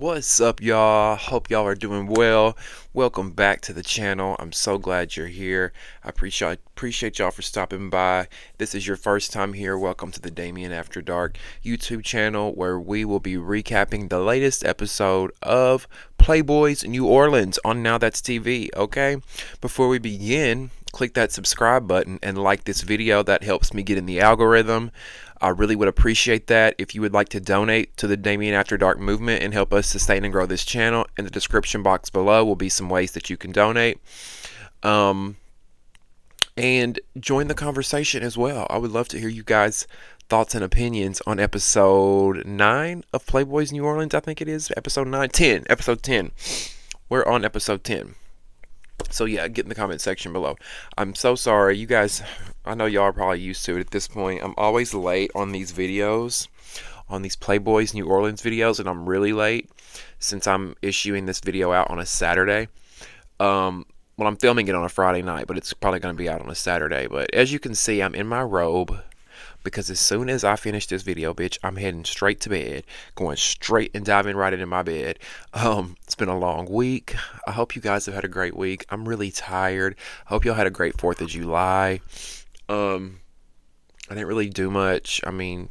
What's up, y'all? Hope y'all are doing well. Welcome back to the channel. I'm so glad you're here. I appreciate y'all for stopping by. This is your first time here. Welcome to the Damieon After Dark YouTube channel, where we will be recapping the latest episode of Playboys New Orleans on Now That's TV. Okay, before we begin, click that subscribe button and like this video. That helps me get in the algorithm. I really would appreciate that. If you would like to donate to the Damieon After Dark movement and help us sustain and grow this channel, in the description box below will be some ways that you can donate. And join the conversation as well. I would love to hear you guys' thoughts and opinions on episode 9 of Playboys New Orleans. I think it is episode 9, 10, episode 10. We're on episode 10. So yeah, get in the comment section below. I'm so sorry, you guys. I know y'all are probably used to it at this point. I'm always late on these videos, on these Playboys New Orleans videos, and I'm really late since I'm issuing this video out on a Saturday. Well, I'm filming it on a Friday night, but it's probably going to be out on a Saturday. But as you can see, I'm in my robe, because as soon as I finish this video, bitch, I'm heading straight to bed, going straight and diving right into my bed. It's been a long week. I hope you guys have had a great week. I'm really tired. I hope y'all had a great 4th of July. I didn't really do much. I mean,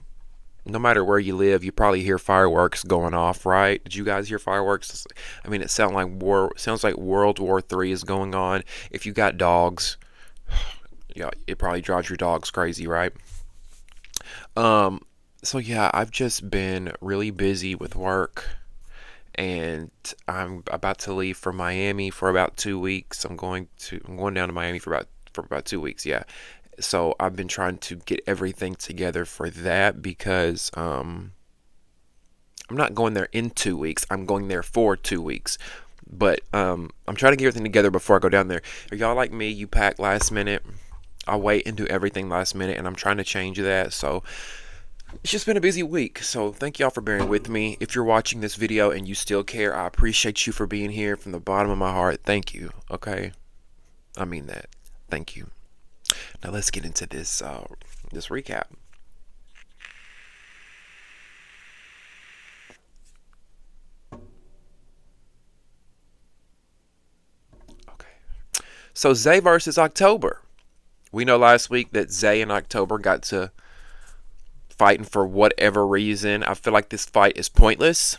no matter where you live, you probably hear fireworks going off, right? Did you guys hear fireworks? I mean, it sounds like World War III is going on. If you got dogs, yeah, it probably drives your dogs crazy, right? So yeah, I've just been really busy with work, and I'm about to leave for Miami for about 2 weeks. I'm going down to Miami for about 2 weeks, yeah. So I've been trying to get everything together for that, because I'm not going there in 2 weeks. I'm going there for 2 weeks. But I'm trying to get everything together before I go down there. Are y'all like me? You pack last minute. I wait and do everything last minute, and I'm trying to change that. So it's just been a busy week. So thank y'all for bearing with me. If you're watching this video and you still care, I appreciate you for being here from the bottom of my heart. Thank you. Okay, I mean that. Thank you. Now let's get into this recap. Okay, so Zay versus October. We know last week that Zay and October got to fighting for whatever reason. I feel like this fight is pointless,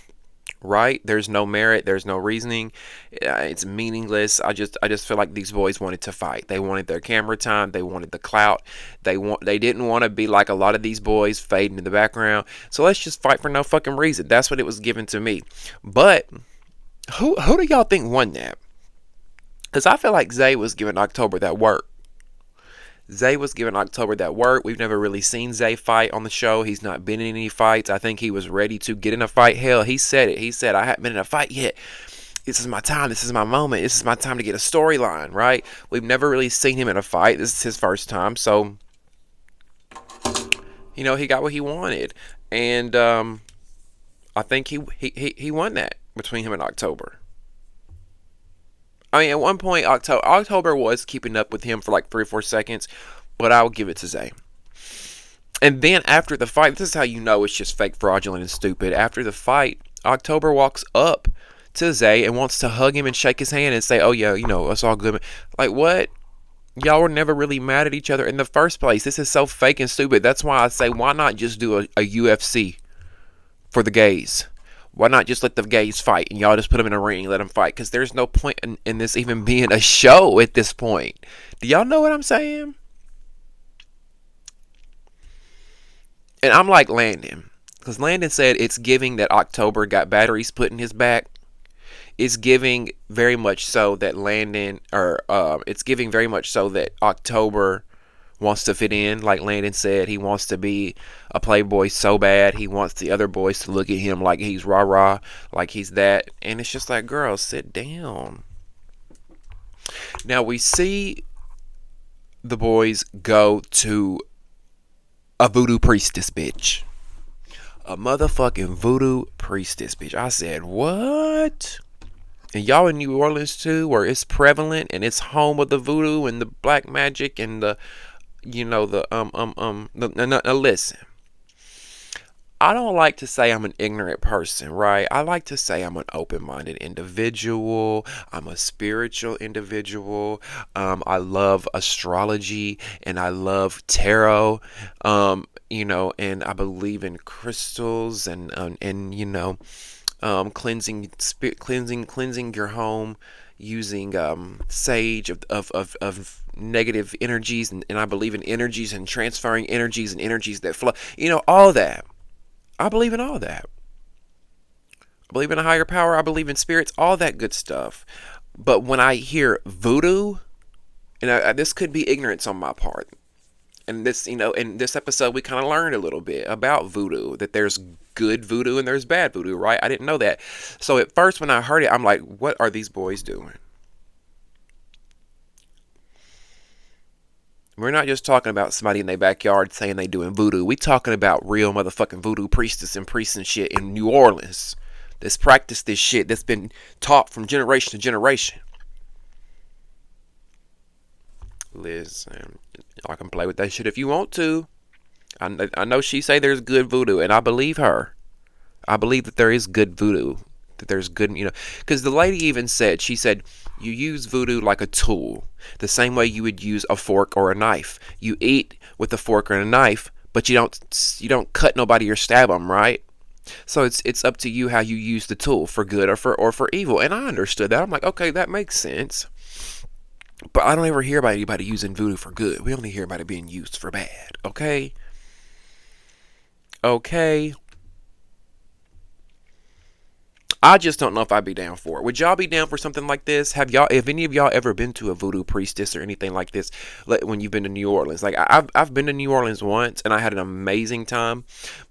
right? There's no merit, there's no reasoning. It's meaningless. I just feel like these boys wanted to fight. They wanted their camera time, they wanted the clout. They didn't want to be like a lot of these boys fading in the background. So let's just fight for no fucking reason. That's what it was given to me. But who do y'all think won that? Because I feel like Zay was giving October that work. Zay was giving October that work. We've never really seen Zay fight on the show. He's not been in any fights. I think he was ready to get in a fight. Hell, he said it. He said, I haven't been in a fight yet. This is my time. This is my moment. This is my time to get a storyline, right? We've never really seen him in a fight. This is his first time. So, you know, he got what he wanted. And I think he won that between him and October. I mean, at one point, October was keeping up with him for like 3 or 4 seconds, but I will give it to Zay. And then after the fight, this is how you know it's just fake, fraudulent, and stupid. After the fight, October walks up to Zay and wants to hug him and shake his hand and say, oh yeah, you know, it's all good. Like, what? Y'all were never really mad at each other in the first place. This is so fake and stupid. That's why I say, why not just do a UFC for the gays? Why not just let the gays fight and y'all just put them in a ring and let them fight? Because there's no point in this even being a show at this point. Do y'all know what I'm saying? And I'm like Landon. Because Landon said it's giving that October got batteries put in his back. It's giving very much so that it's giving very much so that October wants to fit in, like Landon said. He wants to be a playboy so bad. He wants the other boys to look at him like he's rah-rah, like he's that. And it's just like, girl, sit down. Now we see the boys go to a voodoo priestess, bitch. A motherfucking voodoo priestess, bitch. I said, what? And y'all in New Orleans too, where it's prevalent and it's home of the voodoo and the black magic and the, listen. I don't like to say I'm an ignorant person, right? I like to say I'm an open-minded individual. I'm a spiritual individual. I love astrology and I love tarot. And I believe in crystals and cleansing your home using sage of negative energies, and I believe in energies and transferring energies and energies that flow. All that. I believe in all that. I believe in a higher power. I believe in spirits, all that good stuff. But when I hear voodoo, and this could be ignorance on my part, and this, in this episode, we kind of learned a little bit about voodoo, that there's good voodoo and there's bad voodoo, right? I didn't know that. So at first, when I heard it, I'm like, what are these boys doing? We're not just talking about somebody in their backyard saying they doing voodoo. We talking about real motherfucking voodoo priestess and priests and shit in New Orleans that's practiced this shit, that's been taught from generation to generation. Listen, y'all can play with that shit if you want to. I know she say there's good voodoo, and I believe her. I believe that there is good voodoo. That there's good, because the lady even said, she said, you use voodoo like a tool, the same way you would use a fork or a knife. You eat with a fork or a knife, but you don't cut nobody or stab them, right? So it's up to you how you use the tool, for good or for evil. And I understood that. I'm like, okay, that makes sense. But I don't ever hear about anybody using voodoo for good. We only hear about it being used for bad. Okay? Okay? I just don't know if I'd be down for it. Would y'all be down for something like this? Have any of y'all ever been to a voodoo priestess or anything like this when you've been to New Orleans? Like, I've been to New Orleans once and I had an amazing time,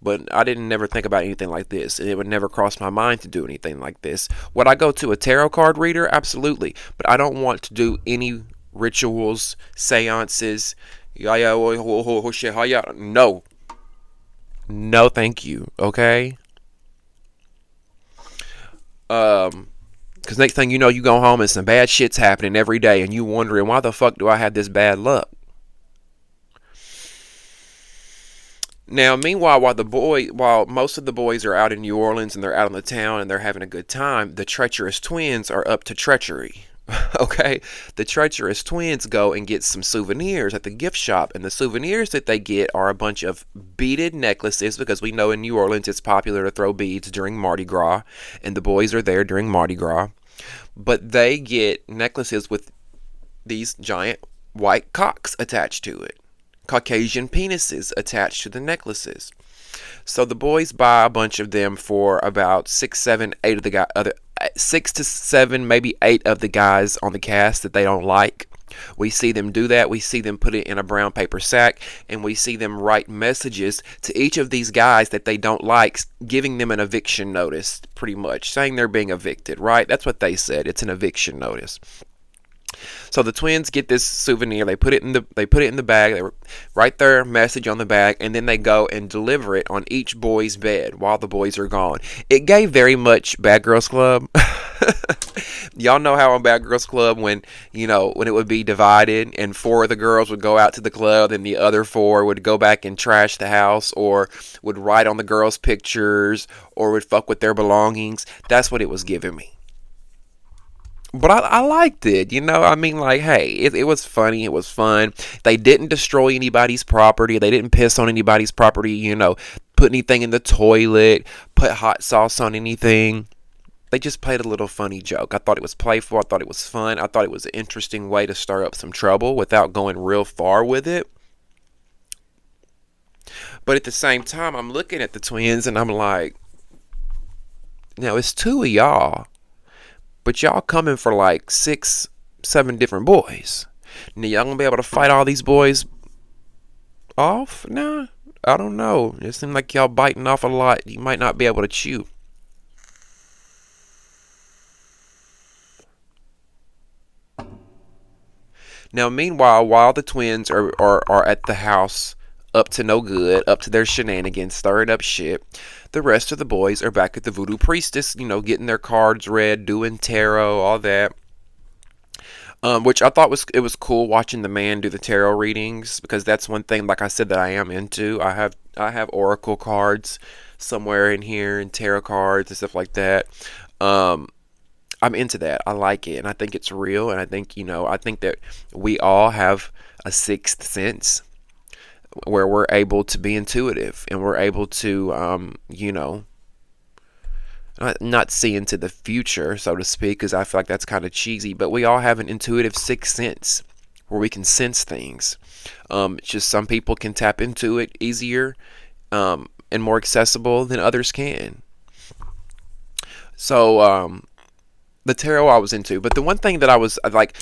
but I didn't never think about anything like this, and it would never cross my mind to do anything like this. Would I go to a tarot card reader? Absolutely, but I don't want to do any rituals, seances. No, no, thank you. Okay. Because next thing you know, you go home and some bad shit's happening every day, and you wondering, why the fuck do I have this bad luck? Now, meanwhile, while most of the boys are out in New Orleans and they're out in the town and they're having a good time, the treacherous twins are up to treachery. Okay, the treacherous twins go and get some souvenirs at the gift shop, and the souvenirs that they get are a bunch of beaded necklaces, because we know in New Orleans it's popular to throw beads during Mardi Gras, and the boys are there during Mardi Gras. But they get necklaces with these giant white cocks attached to it, Caucasian penises attached to the necklaces. So the boys buy a bunch of them for about 6, 7, 8 of the other 6 to 7, maybe 8 of the guys on the cast that they don't like. We see them do that. We see them put it in a brown paper sack, and we see them write messages to each of these guys that they don't like, giving them an eviction notice, pretty much, saying they're being evicted, right? That's what they said. It's an eviction notice. So the twins get this souvenir. They put it in the bag. They write their message on the bag, and then they go and deliver it on each boy's bed while the boys are gone. It gave very much Bad Girls Club. Y'all know how on Bad Girls Club, when it would be divided and 4 of the girls would go out to the club and the other 4 would go back and trash the house, or would write on the girls' pictures, or would fuck with their belongings. That's what it was giving me. But I liked it, I mean, like, hey, it was funny, it was fun. They didn't destroy anybody's property, they didn't piss on anybody's property, put anything in the toilet, put hot sauce on anything. They just played a little funny joke. I thought it was playful, I thought it was fun, I thought it was an interesting way to stir up some trouble without going real far with it. But at the same time, I'm looking at the twins and I'm like, now it's 2 of y'all, but y'all coming for like 6, 7 different boys. Now y'all gonna be able to fight all these boys Off? Nah, I don't know. It seemed like y'all biting off a lot. You might not be able to chew. Now, meanwhile, while the twins are at the house, up to no good, up to their shenanigans, stirring up shit, the rest of the boys are back at the voodoo priestess, getting their cards read, doing tarot, all that. Which I thought was cool watching the man do the tarot readings, because that's one thing, like I said, that I am into. I have oracle cards somewhere in here, and tarot cards and stuff like that. Um, I'm into that. I like it, and I think it's real. And I think that we all have a sixth sense where we're able to be intuitive, and we're able to, not see into the future, so to speak, because I feel like that's kind of cheesy. But we all have an intuitive sixth sense where we can sense things. It's just some people can tap into it easier, and more accessible than others can. So, the tarot I was into, but the one thing that I was like,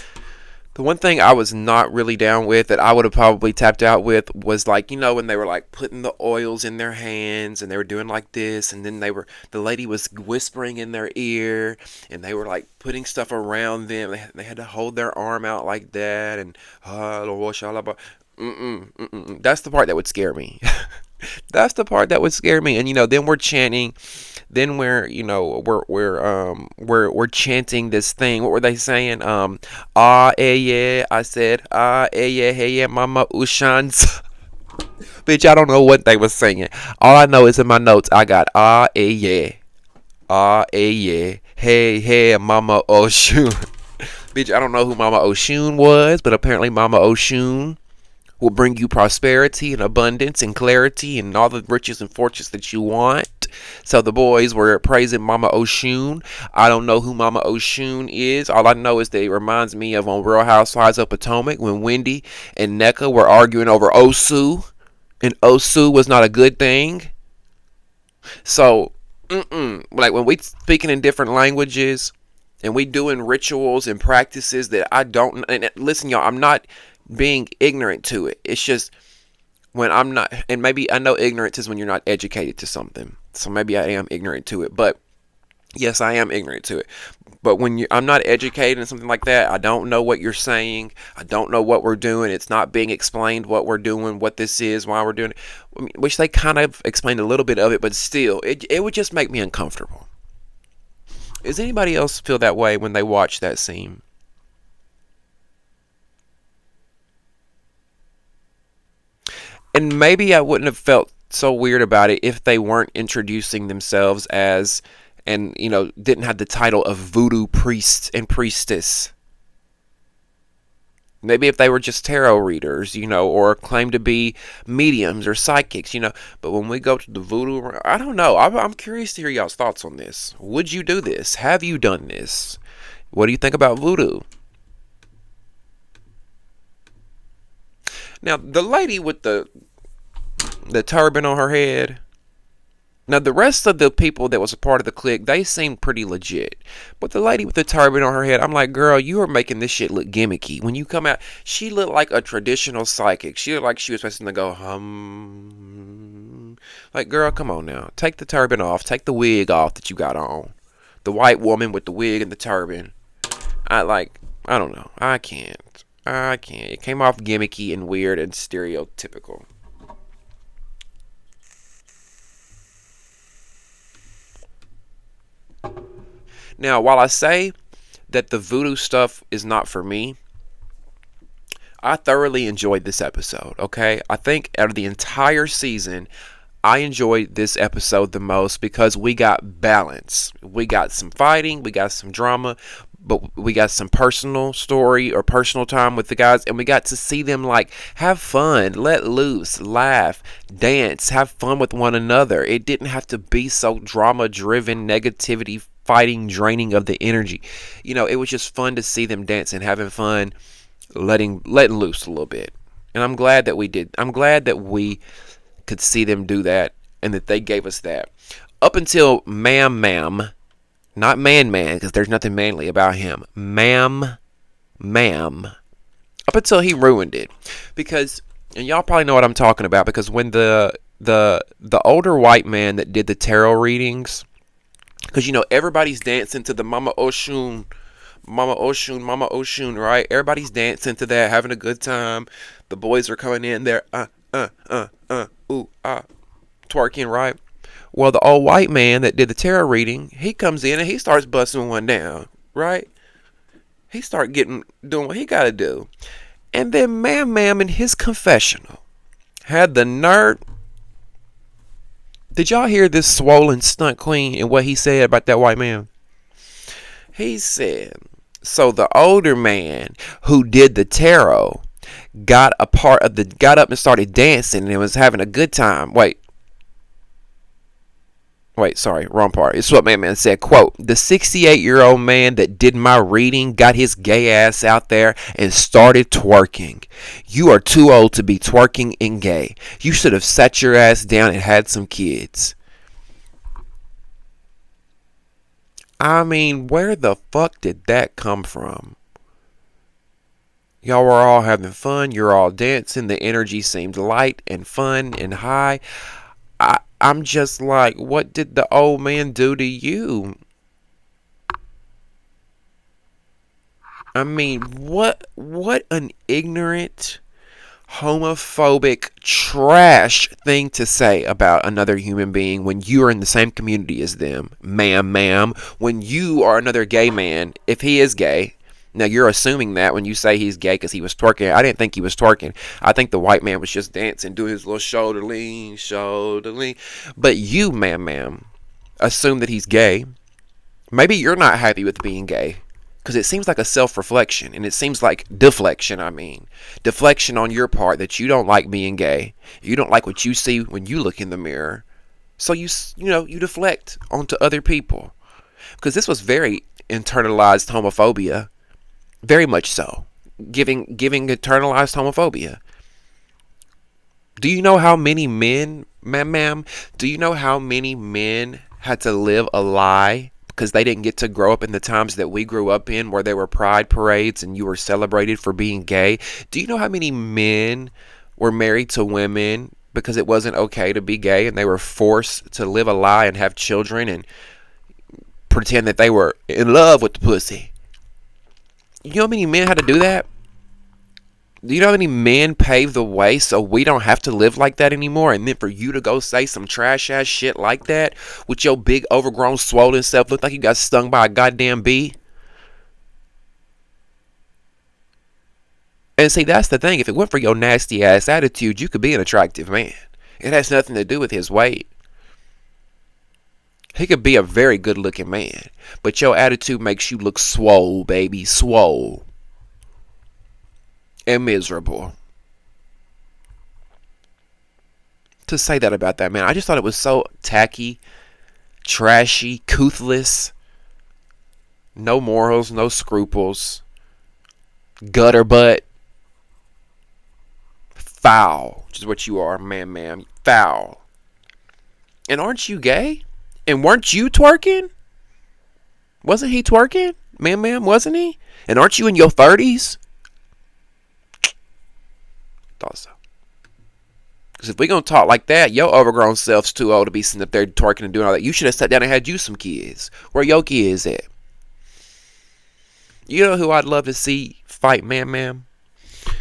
the one thing I was not really down with, that I would have probably tapped out with, was like, when they were like putting the oils in their hands, and they were doing like this, and then the lady was whispering in their ear, and they were like putting stuff around them. They had to hold their arm out like that, and that's the part that would scare me. That's the part that would scare me. And then we're chanting, then we're chanting this thing. What were they saying? Ah eh yeah, I said ah eh yeah, hey yeah, mama ushans. Bitch, I don't know what they were singing. All I know is in my notes I got ah eh yeah, hey hey, mama Oshun. Bitch, I don't know who Mama Oshun was, but apparently Mama Oshun will bring you prosperity and abundance and clarity and all the riches and fortunes that you want. So the boys were praising Mama Oshun. I don't know who Mama Oshun is. All I know is that it reminds me of on Real Housewives of Potomac, when Wendy and Nneka were arguing over Osu, and Osu was not a good thing. So, like when we speaking in different languages, and we doing rituals and practices that I don't. And listen, y'all, I'm not being ignorant to it. It's just when I'm not, and maybe I know ignorance is when you're not educated to something. So maybe I am ignorant to it. But yes, I am ignorant to it. But when I'm not educated in something like that, I don't know what you're saying. I don't know what we're doing. It's not being explained what we're doing, what this is, why we're doing it. Which they kind of explained a little bit of it, but still, it would just make me uncomfortable. Does anybody else feel that way when they watch that scene? And maybe I wouldn't have felt so weird about it if they weren't introducing themselves as, and didn't have the title of voodoo priest and priestess. Maybe if they were just tarot readers, or claim to be mediums or psychics, But when we go to the voodoo, I don't know. I'm curious to hear y'all's thoughts on this. Would you do this? Have you done this? What do you think about voodoo? Now, the lady with the turban on her head. Now, the rest of the people that was a part of the clique, they seemed pretty legit. But the lady with the turban on her head, I'm like, girl, you are making this shit look gimmicky. When you come out, she looked like a traditional psychic. She looked like she was supposed to go, Like, girl, come on now. Take the turban off. Take the wig off that you got on. The white woman with the wig and the turban. I don't know. I can't. It came off gimmicky and weird and stereotypical. Now, while I say that the voodoo stuff is not for me, I thoroughly enjoyed this episode, okay? I think out of the entire season, I enjoyed this episode the most because we got balance. We got some fighting, we got some drama, but we got some personal story or personal time with the guys, and we got to see them like have fun, let loose, laugh, dance, have fun with one another. It didn't have to be so drama driven, negativity, fighting, draining of the energy. It was just fun to see them dancing, having fun, letting loose a little bit. And I'm glad that we did. I'm glad that we could see them do that, and that they gave us that. Up until M-Mam, not Man, because there's nothing manly about him. M-Mam. Up until he ruined it. Because And y'all probably know what I'm talking about, because when the older white man that did the tarot readings, because everybody's dancing to the Mama Oshun, Mama Oshun, Mama Oshun, right? Everybody's dancing to that, having a good time. The boys are coming in there, ooh, twerking, right? Well, the old white man that did the tarot reading, he comes in and he starts busting one down, right? He start doing what he got to do. And then M-Mam in his confessional had the nerve. Did y'all hear this swollen stunt queen and what he said about that white man? He said, so the older man who did the tarot got up and started dancing and was having a good time. Wait, sorry, wrong part. It's what M-Mam said. Quote, the 68-year-old man that did my reading got his gay ass out there and started twerking. You are too old to be twerking and gay. You should have sat your ass down and had some kids. I mean, where the fuck did that come from? Y'all were all having fun. You're all dancing. The energy seemed light and fun and high. I'm just like, what did the old man do to you? I mean, what an ignorant, homophobic, trash thing to say about another human being when you are in the same community as them, ma'am. When you are another gay man, if he is gay. Now, you're assuming that when you say he's gay because he was twerking. I didn't think he was twerking. I think the white man was just dancing, doing his little shoulder lean. But you, ma'am, assume that he's gay. Maybe you're not happy with being gay because it seems like a self-reflection, and it seems like deflection on your part, that you don't like being gay. You don't like what you see when you look in the mirror. So you deflect onto other people, because this was very internalized homophobia. Very much so. Giving internalized homophobia. Do you know how many men, ma'am, do you know how many men had to live a lie because they didn't get to grow up in the times that we grew up in, where there were pride parades and you were celebrated for being gay? Do you know how many men were married to women because it wasn't okay to be gay, and they were forced to live a lie and have children and pretend that they were in love with the pussy? You know how many men had to do that? Do you know how many men paved the way so we don't have to live like that anymore? And then for you to go say some trash ass shit like that with your big overgrown swollen self, look like you got stung by a goddamn bee. And see, that's the thing. If it weren't for your nasty ass attitude, you could be an attractive man. It has nothing to do with his weight. He could be a very good looking man, but your attitude makes you look swole, baby. Swole. And miserable. To say that about that man, I just thought it was so tacky, trashy, toothless. No morals, no scruples. Gutter butt. Foul, which is what you are, ma'am. Foul. And aren't you gay? And weren't you twerking? Wasn't he twerking? Ma'am, wasn't he? And aren't you in your 30s? Thought so. Because if we're going to talk like that, your overgrown self's too old to be sitting up there twerking and doing all that. You should have sat down and had you some kids. Where your kids at? You know who I'd love to see fight ma'am?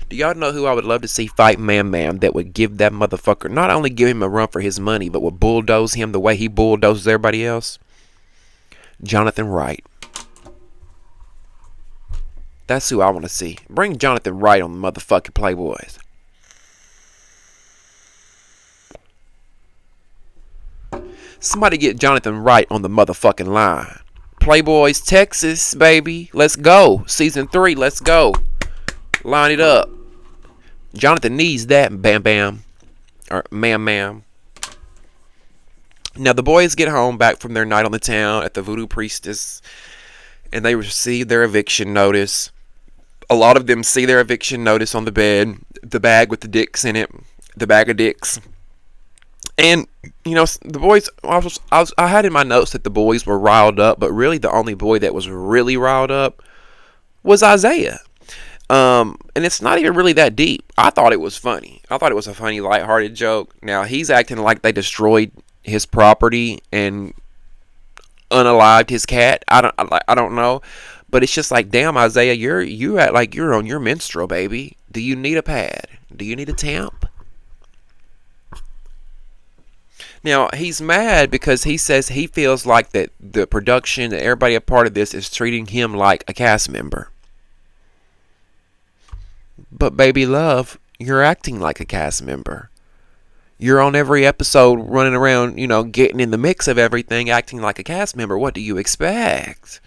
Do y'all know who I would love to see fight ma'am that would give that motherfucker, not only give him a run for his money, but would bulldoze him the way he bulldozes everybody else? Jonathan Wright. That's who I want to see. Bring Jonathan Wright on the motherfucking Playboys. Somebody get Jonathan Wright on the motherfucking line. Playboys, Texas, baby. Let's go. Season 3, let's go. Line it up. Jonathan needs that, bam. Or ma'am. Now the boys get home back from their night on the town at the voodoo priestess, and they receive their eviction notice. A lot of them see their eviction notice on the bed, the bag with the dicks in it, the bag of dicks. And, the boys, I had in my notes that the boys were riled up, but really the only boy that was really riled up was Isaiah. And it's not even really that deep. I thought it was funny. I thought it was a funny, lighthearted joke. Now he's acting like they destroyed his property and unalived his cat. I don't know, but it's just like, damn, Isaiah, you act like you're on your menstrual, baby. Do you need a pad? Do you need a tamp? Now he's mad because he says he feels like that the production and everybody a part of this is treating him like a cast member. But baby love, you're acting like a cast member. You're on every episode running around, getting in the mix of everything, acting like a cast member. What do you expect?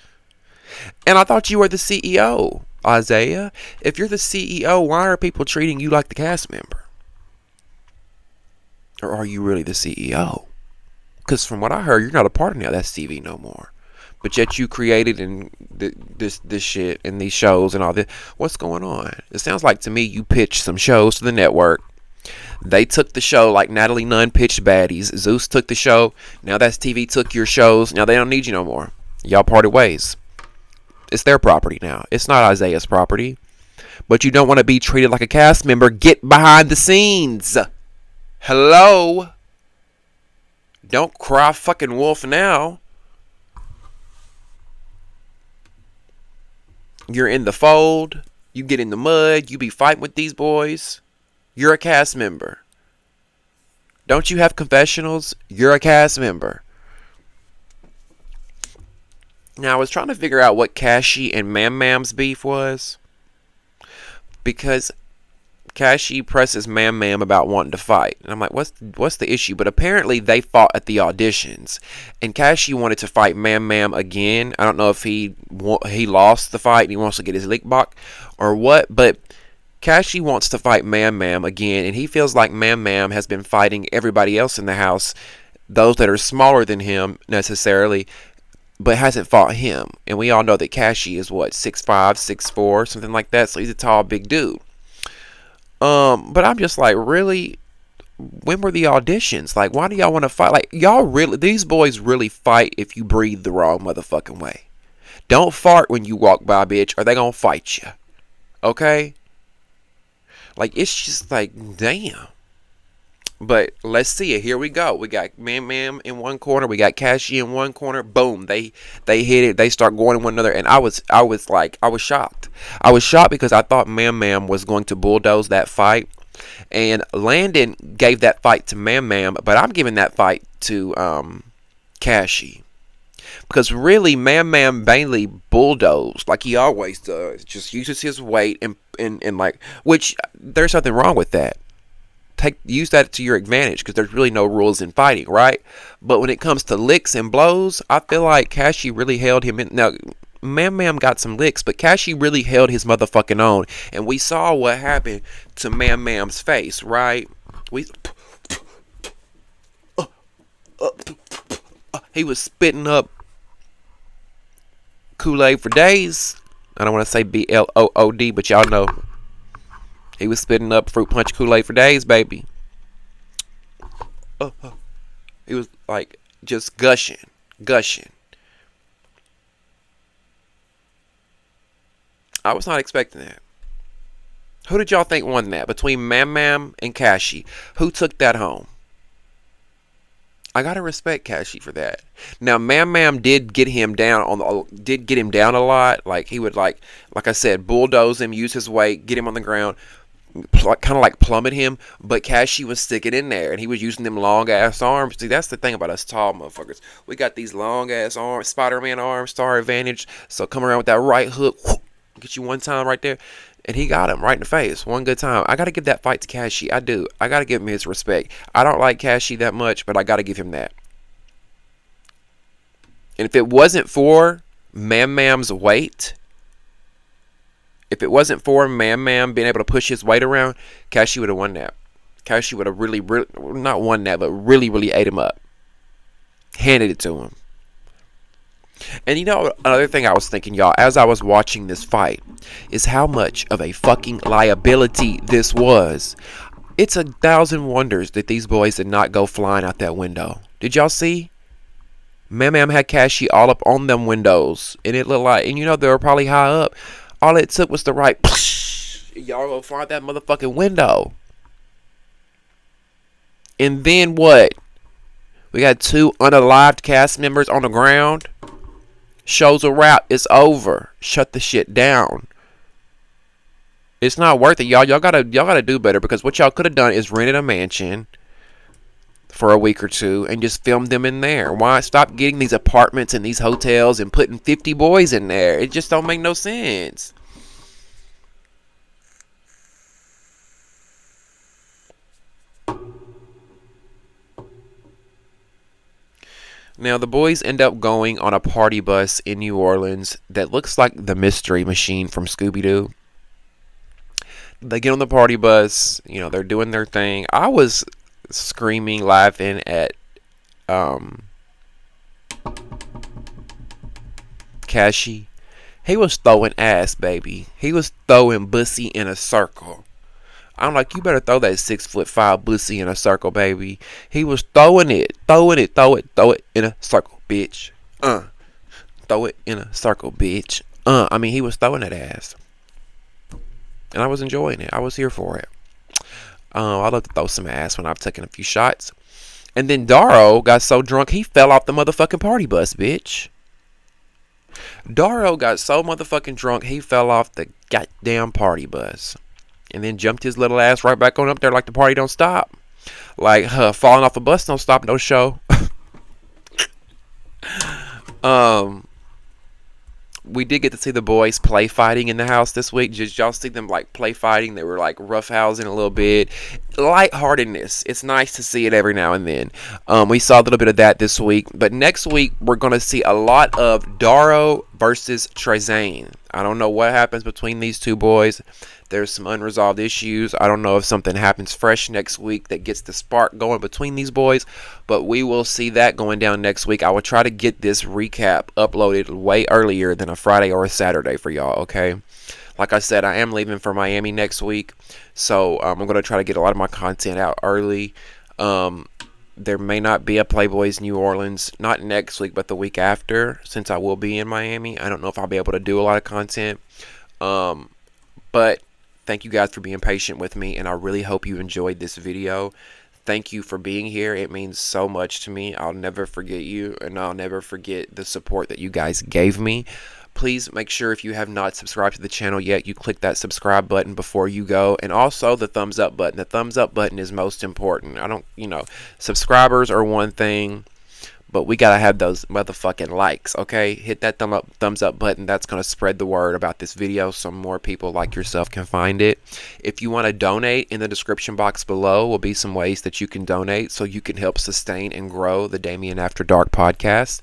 And I thought you were the CEO, Isaiah. If you're the CEO, why are people treating you like the cast member? Or are you really the CEO? Because from what I heard, you're not a part of now that's TV no more. But yet you created and this shit and these shows and all this. What's going on? It sounds like to me you pitched some shows to the network. They took the show like Natalie Nunn pitched Baddies. Zeus took the show. Now that's TV took your shows. Now they don't need you no more. Y'all parted ways. It's their property now. It's not Isaiah's property. But you don't want to be treated like a cast member. Get behind the scenes. Hello? Don't cry fucking wolf now. You're in the fold. You get in the mud. You be fighting with these boys. You're a cast member. Don't you have confessionals? You're a cast member. Now, I was trying to figure out what Cashy and M-Mam's beef was. Because Cashy presses M-Mam about wanting to fight. And I'm like, what's the issue? But apparently they fought at the auditions. And Cashy wanted to fight M-Mam again. I don't know if he lost the fight and he wants to get his lick back or what. But Cashy wants to fight M-Mam again. And he feels like M-Mam has been fighting everybody else in the house. Those that are smaller than him necessarily. But hasn't fought him. And we all know that Cashy is what? 6'5", 6'4", something like that. So he's a tall, big dude. But I'm just like, really? When were the auditions? Like, why do y'all want to fight? Like, y'all really, these boys really fight if you breathe the wrong motherfucking way. Don't fart when you walk by, bitch, or they gonna fight you. Okay? Like, it's just like, damn. But let's see it. Here we go. We got M-Mam in one corner. We got Cashy in one corner. Boom. They hit it. They start going to one another. And I was shocked. I was shocked because I thought M-Mam was going to bulldoze that fight. And Landon gave that fight to M-Mam. But I'm giving that fight to Cashy. Because really, M-Mam mainly bulldozed like he always does. Just uses his weight and like, which there's nothing wrong with that. Use that to your advantage because there's really no rules in fighting, right? But when it comes to licks and blows, I feel like Cashy really held him in. Now, M-Mam got some licks, but Cashy really held his motherfucking own. And we saw what happened to M-Mam's face, right? He was spitting up Kool-Aid for days. I don't want to say B-L-O-O-D, but y'all know. He was spitting up fruit punch Kool-Aid for days, baby. He was like just gushing. I was not expecting that. Who did y'all think won that? Between M-Mam and Cashy, who took that home? I gotta respect Cashy for that. Now, M-Mam did get him down a lot. Like he would like I said, bulldoze him, use his weight, get him on the ground. Kind of like plummet him, but Cashy was sticking in there and he was using them long ass arms. See, that's the thing about us tall motherfuckers. We got these long ass arms, Spider-Man arms, star advantage. So come around with that right hook, get you one time right there, and he got him right in the face one good time. I gotta give that fight to Cashy. I do. I gotta give him his respect. I don't like Cashy that much, but I gotta give him that. And if it wasn't for M-Mam's weight, if it wasn't for M-Mam being able to push his weight around, Cashy would have won that. Cashy would have really, not won that, but really ate him up. Handed it to him. And you know, another thing I was thinking, y'all, as I was watching this fight, is how much of a fucking liability this was. It's 1,000 wonders that these boys did not go flying out that window. Did y'all see? M-Mam had Cashy all up on them windows. And it looked like, and you know, they were probably high up. All it took was the right Y'all go find that motherfucking window. And then what? We got 2 unalived cast members on the ground. Show's a wrap. It's over. Shut the shit down. It's not worth it, y'all. Y'all gotta do better, because what y'all could have done is rented a mansion for a week or two and just filmed them in there. Why stop getting these apartments and these hotels and putting 50 boys in there? It just don't make no sense. Now, the boys end up going on a party bus in New Orleans that looks like the Mystery Machine from Scooby-Doo. They get on the party bus, they're doing their thing. I was screaming, laughing at Cashy. He was throwing ass, baby. He was throwing bussy in a circle. I'm like, you better throw that 6'5" bussy in a circle, baby. He was throwing it in a circle, bitch. Throw it in a circle, bitch. He was throwing that ass. And I was enjoying it. I was here for it. I love to throw some ass when I've taken a few shots. And then Darrow got so drunk he fell off the motherfucking party bus, bitch. Darrow got so motherfucking drunk he fell off the goddamn party bus. And then jumped his little ass right back on up there like the party don't stop. Like, falling off a bus don't stop no show. We did get to see the boys play fighting in the house this week. Did y'all see them like play fighting? They were like roughhousing a little bit. Lightheartedness. It's nice to see it every now and then. We saw a little bit of that this week. But next week, we're going to see a lot of Darrow versus Trezane. I don't know what happens between these two boys. There's some unresolved issues. I don't know if something happens fresh next week that gets the spark going between these boys, but we will see that going down next week. I will try to get this recap uploaded way earlier than a Friday or a Saturday for y'all, okay? Like I said, I am leaving for Miami next week, so I'm going to try to get a lot of my content out early. There may not be a Playboys New Orleans, not next week, but the week after, since I will be in Miami. I don't know if I'll be able to do a lot of content, but thank you guys for being patient with me, and I really hope you enjoyed this video. Thank you for being here. It means so much to me. I'll never forget you, and I'll never forget the support that you guys gave me. Please make sure, if you have not subscribed to the channel yet, you click that subscribe button before you go, and also the thumbs up button. The thumbs up button is most important. Subscribers are one thing, but we gotta have those motherfucking likes, okay? Hit that thumbs up button. That's gonna spread the word about this video so more people like yourself can find it. If you want to donate, in the description box below will be some ways that you can donate so you can help sustain and grow the Damien After Dark podcast.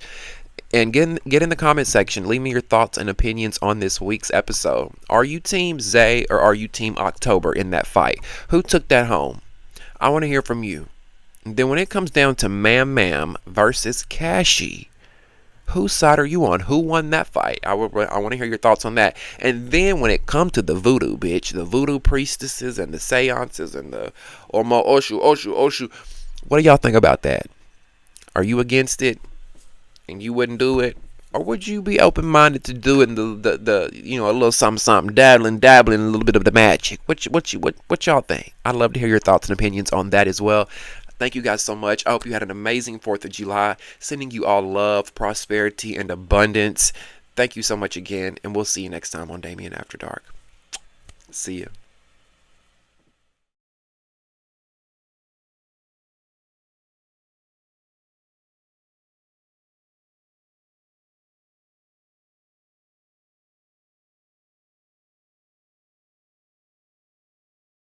And get in the comment section. Leave me your thoughts and opinions on this week's episode. Are you team Zay or are you team October in that fight? Who took that home? I want to hear from you. Then when it comes down to M-Mam versus Cashy, whose side are you on? Who won that fight? I want to hear your thoughts on that. And then when it comes to the voodoo, bitch, the voodoo priestesses and the seances and the Omo Oshu, what do y'all think about that? Are you against it and you wouldn't do it? Or would you be open-minded to doing the a little something, dabbling a little bit of the magic? What y'all think? I'd love to hear your thoughts and opinions on that as well. Thank you guys so much. I hope you had an amazing 4th of July. Sending you all love, prosperity, and abundance. Thank you so much again, and we'll see you next time on Damien After Dark. See ya.